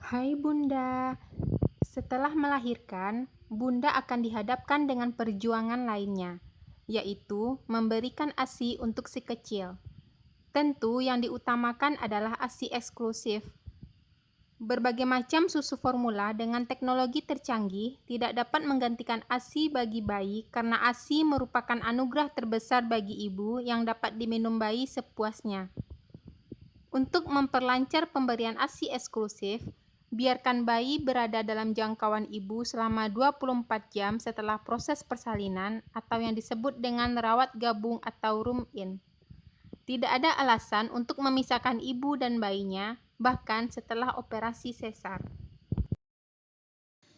Hai Bunda, setelah melahirkan, Bunda akan dihadapkan dengan perjuangan lainnya, yaitu memberikan ASI untuk si kecil. Tentu yang diutamakan adalah ASI eksklusif. Berbagai macam susu formula dengan teknologi tercanggih tidak dapat menggantikan ASI bagi bayi karena ASI merupakan anugerah terbesar bagi ibu yang dapat diminum bayi sepuasnya. Untuk memperlancar pemberian ASI eksklusif, biarkan bayi berada dalam jangkauan ibu selama 24 jam setelah proses persalinan atau yang disebut dengan rawat gabung atau room-in. Tidak ada alasan untuk memisahkan ibu dan bayinya, bahkan setelah operasi sesar.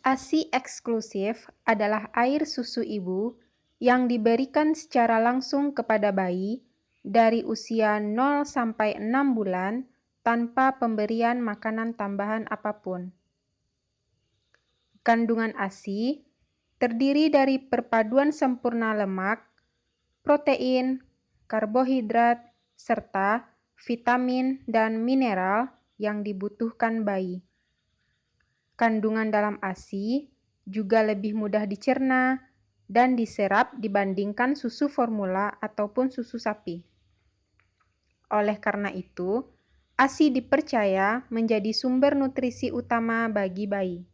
ASI eksklusif adalah air susu ibu yang diberikan secara langsung kepada bayi dari usia 0 sampai 6 bulan tanpa pemberian makanan tambahan apapun. Kandungan ASI terdiri dari perpaduan sempurna lemak, protein, karbohidrat, serta vitamin dan mineral yang dibutuhkan bayi. Kandungan dalam ASI juga lebih mudah dicerna dan diserap dibandingkan susu formula ataupun susu sapi. Oleh karena itu, ASI dipercaya menjadi sumber nutrisi utama bagi bayi.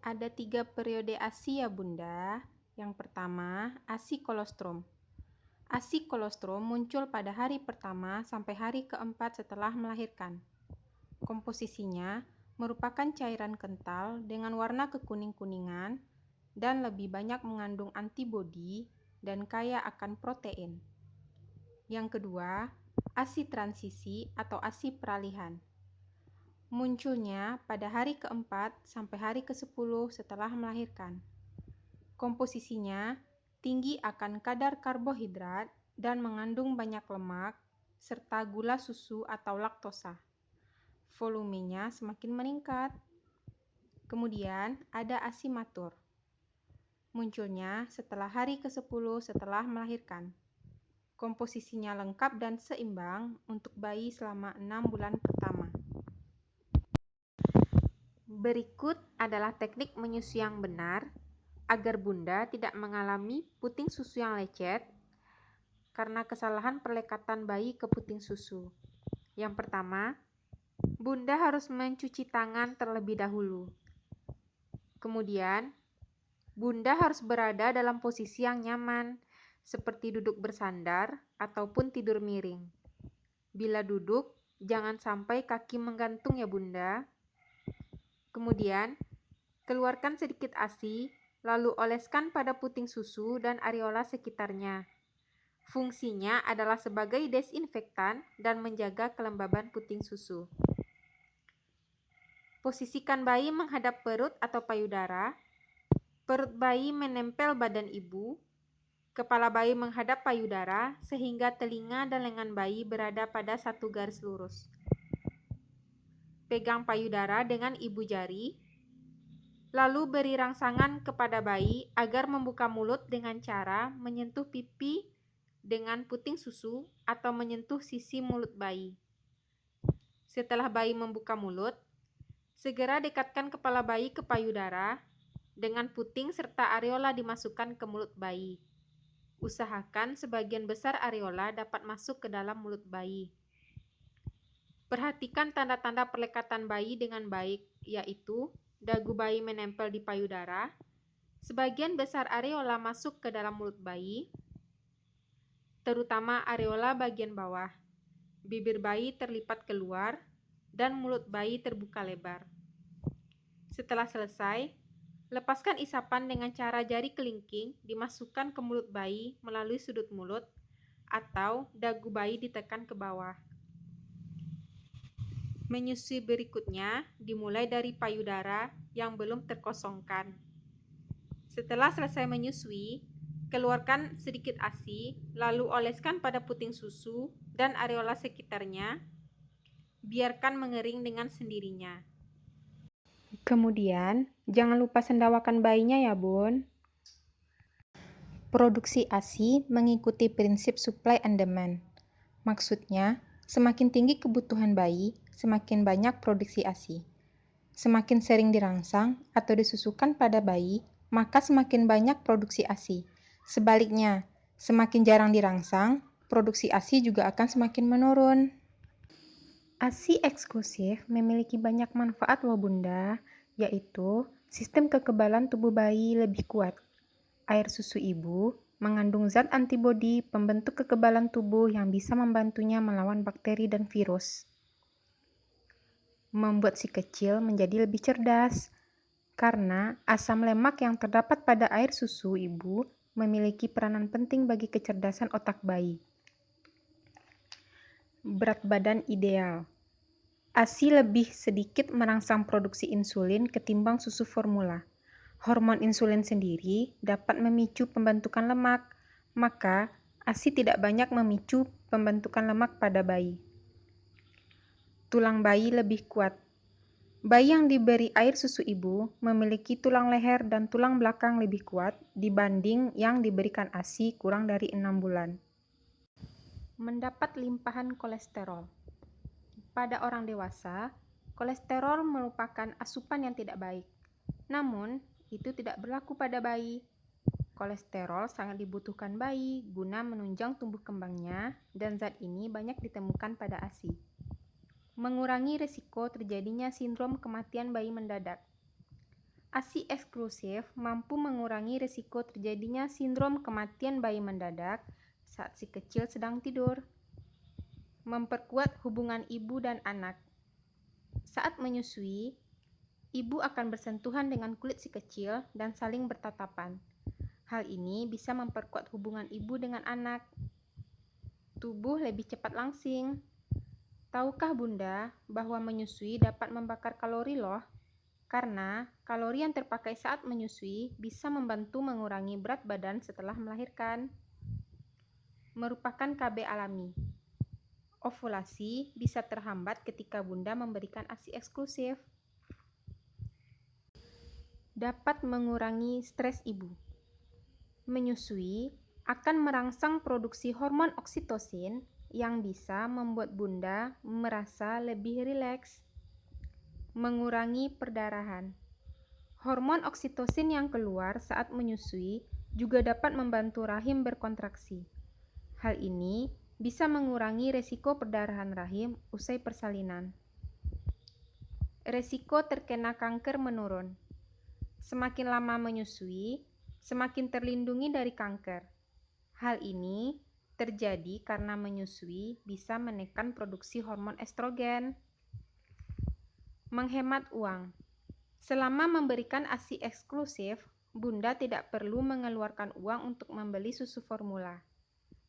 Ada 3 periode ASI ya Bunda. Yang pertama, ASI kolostrum. ASI kolostrum muncul pada hari pertama sampai hari keempat setelah melahirkan. Komposisinya merupakan cairan kental dengan warna kekuning-kuningan dan lebih banyak mengandung antibodi dan kaya akan protein. Yang kedua, ASI transisi atau ASI peralihan. Munculnya pada hari keempat sampai hari ke-10 setelah melahirkan. Komposisinya tinggi akan kadar karbohidrat dan mengandung banyak lemak serta gula susu atau laktosa. Volumenya semakin meningkat. Kemudian ada ASI matur. Munculnya setelah hari ke-10 setelah melahirkan. Komposisinya lengkap dan seimbang untuk bayi selama 6 bulan pertama. Berikut adalah teknik menyusui yang benar agar Bunda tidak mengalami puting susu yang lecet karena kesalahan perlekatan bayi ke puting susu. Yang pertama, Bunda harus mencuci tangan terlebih dahulu. Kemudian, Bunda harus berada dalam posisi yang nyaman, seperti duduk bersandar ataupun tidur miring. Bila duduk, jangan sampai kaki menggantung ya Bunda. Kemudian, keluarkan sedikit ASI, lalu oleskan pada puting susu dan areola sekitarnya. Fungsinya adalah sebagai desinfektan dan menjaga kelembaban puting susu. Posisikan bayi menghadap perut atau payudara. Perut bayi menempel badan ibu. Kepala bayi menghadap payudara sehingga telinga dan lengan bayi berada pada satu garis lurus. Pegang payudara dengan ibu jari. Lalu beri rangsangan kepada bayi agar membuka mulut dengan cara menyentuh pipi dengan puting susu atau menyentuh sisi mulut bayi. Setelah bayi membuka mulut, segera dekatkan kepala bayi ke payudara dengan puting serta areola dimasukkan ke mulut bayi. Usahakan sebagian besar areola dapat masuk ke dalam mulut bayi. Perhatikan tanda-tanda perlekatan bayi dengan baik, yaitu dagu bayi menempel di payudara, sebagian besar areola masuk ke dalam mulut bayi, terutama areola bagian bawah, bibir bayi terlipat keluar, dan mulut bayi terbuka lebar. Setelah selesai, lepaskan isapan dengan cara jari kelingking dimasukkan ke mulut bayi melalui sudut mulut atau dagu bayi ditekan ke bawah. Menyusui berikutnya dimulai dari payudara yang belum terkosongkan. Setelah selesai menyusui, keluarkan sedikit ASI, lalu oleskan pada puting susu dan areola sekitarnya. Biarkan mengering dengan sendirinya. Kemudian, jangan lupa sendawakan bayinya ya, Bun. Produksi ASI mengikuti prinsip supply and demand. Maksudnya, Semakin tinggi kebutuhan bayi, semakin banyak produksi ASI. Semakin sering dirangsang atau disusukan pada bayi, maka semakin banyak produksi ASI. Sebaliknya, semakin jarang dirangsang, produksi ASI juga akan semakin menurun. ASI eksklusif memiliki banyak manfaat loh Bunda, yaitu sistem kekebalan tubuh bayi lebih kuat. Air susu ibu mengandung zat antibodi pembentuk kekebalan tubuh yang bisa membantunya melawan bakteri dan virus. Membuat si kecil menjadi lebih cerdas, karena asam lemak yang terdapat pada air susu ibu memiliki peranan penting bagi kecerdasan otak bayi. Berat badan ideal. ASI lebih sedikit merangsang produksi insulin ketimbang susu formula. Hormon insulin sendiri dapat memicu pembentukan lemak, maka ASI tidak banyak memicu pembentukan lemak pada bayi. Tulang bayi lebih kuat. Bayi yang diberi air susu ibu memiliki tulang leher dan tulang belakang lebih kuat dibanding yang diberikan ASI kurang dari 6 bulan. Mendapat limpahan kolesterol. Pada orang dewasa, kolesterol merupakan asupan yang tidak baik. Namun, itu tidak berlaku pada bayi. Kolesterol sangat dibutuhkan bayi guna menunjang tumbuh kembangnya, dan zat ini banyak ditemukan pada ASI. Mengurangi risiko terjadinya sindrom kematian bayi mendadak. ASI eksklusif mampu mengurangi risiko terjadinya sindrom kematian bayi mendadak saat si kecil sedang tidur. Memperkuat hubungan ibu dan anak. Saat menyusui, ibu akan bersentuhan dengan kulit si kecil dan saling bertatapan. Hal ini bisa memperkuat hubungan ibu dengan anak. Tubuh lebih cepat langsing. Tahukah Bunda bahwa menyusui dapat membakar kalori loh? Karena kalori yang terpakai saat menyusui bisa membantu mengurangi berat badan setelah melahirkan. Merupakan KB alami. Ovulasi bisa terhambat ketika Bunda memberikan ASI eksklusif. Dapat mengurangi stres ibu. Menyusui akan merangsang produksi hormon oksitosin yang bisa membuat Bunda merasa lebih rileks. Mengurangi perdarahan. Hormon oksitosin yang keluar saat menyusui juga dapat membantu rahim berkontraksi. Hal ini bisa mengurangi resiko perdarahan rahim usai persalinan. Resiko terkena kanker menurun. Semakin lama menyusui, semakin terlindungi dari kanker. Hal ini terjadi karena menyusui bisa menekan produksi hormon estrogen. Menghemat uang. Selama memberikan ASI eksklusif, Bunda tidak perlu mengeluarkan uang untuk membeli susu formula.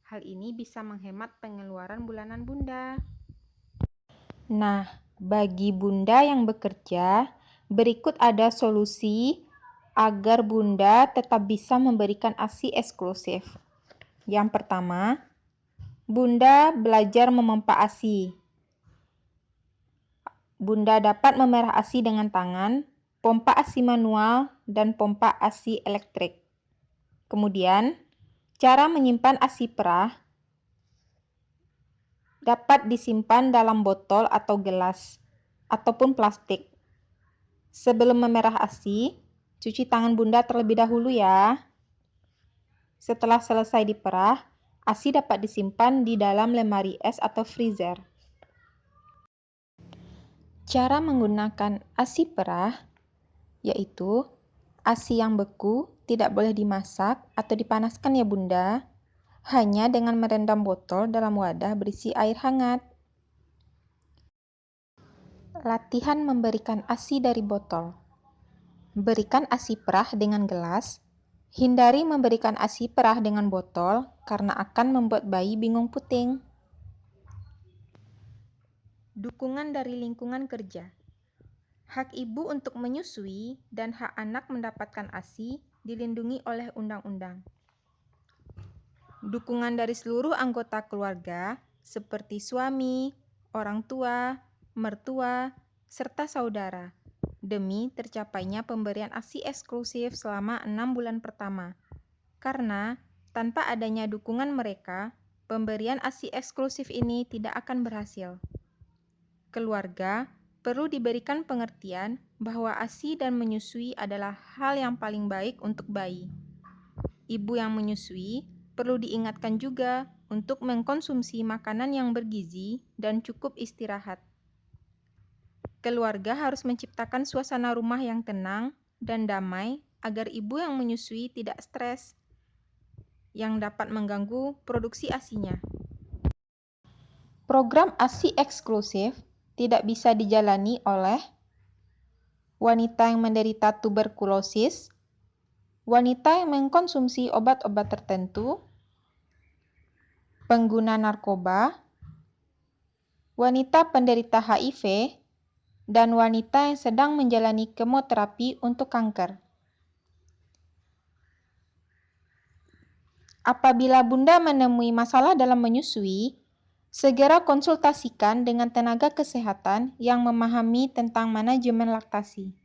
Hal ini bisa menghemat pengeluaran bulanan Bunda. Nah, bagi Bunda yang bekerja, berikut ada solusi agar Bunda tetap bisa memberikan ASI eksklusif. Yang pertama, Bunda belajar memompa ASI. Bunda dapat memerah ASI dengan tangan, pompa ASI manual, dan pompa ASI elektrik. Kemudian, cara menyimpan ASI perah dapat disimpan dalam botol atau gelas, ataupun plastik. Sebelum memerah ASI, cuci tangan Bunda terlebih dahulu ya. Setelah selesai diperah, ASI dapat disimpan di dalam lemari es atau freezer. Cara menggunakan ASI perah yaitu ASI yang beku tidak boleh dimasak atau dipanaskan ya Bunda, hanya dengan merendam botol dalam wadah berisi air hangat. Latihan memberikan ASI dari botol. Berikan ASI perah dengan gelas. Hindari memberikan ASI perah dengan botol karena akan membuat bayi bingung puting. Dukungan dari lingkungan kerja. Hak ibu untuk menyusui dan hak anak mendapatkan ASI dilindungi oleh undang-undang. Dukungan dari seluruh anggota keluarga seperti suami, orang tua, mertua, serta saudara demi tercapainya pemberian ASI eksklusif selama 6 bulan pertama. Karena tanpa adanya dukungan mereka, pemberian ASI eksklusif ini tidak akan berhasil. Keluarga perlu diberikan pengertian bahwa ASI dan menyusui adalah hal yang paling baik untuk bayi. Ibu yang menyusui perlu diingatkan juga untuk mengkonsumsi makanan yang bergizi dan cukup istirahat. Keluarga harus menciptakan suasana rumah yang tenang dan damai agar ibu yang menyusui tidak stres yang dapat mengganggu produksi ASI-nya. Program ASI eksklusif tidak bisa dijalani oleh wanita yang menderita tuberkulosis, wanita yang mengkonsumsi obat-obat tertentu, pengguna narkoba, wanita penderita HIV, dan wanita yang sedang menjalani kemoterapi untuk kanker. Apabila Bunda menemui masalah dalam menyusui, segera konsultasikan dengan tenaga kesehatan yang memahami tentang manajemen laktasi.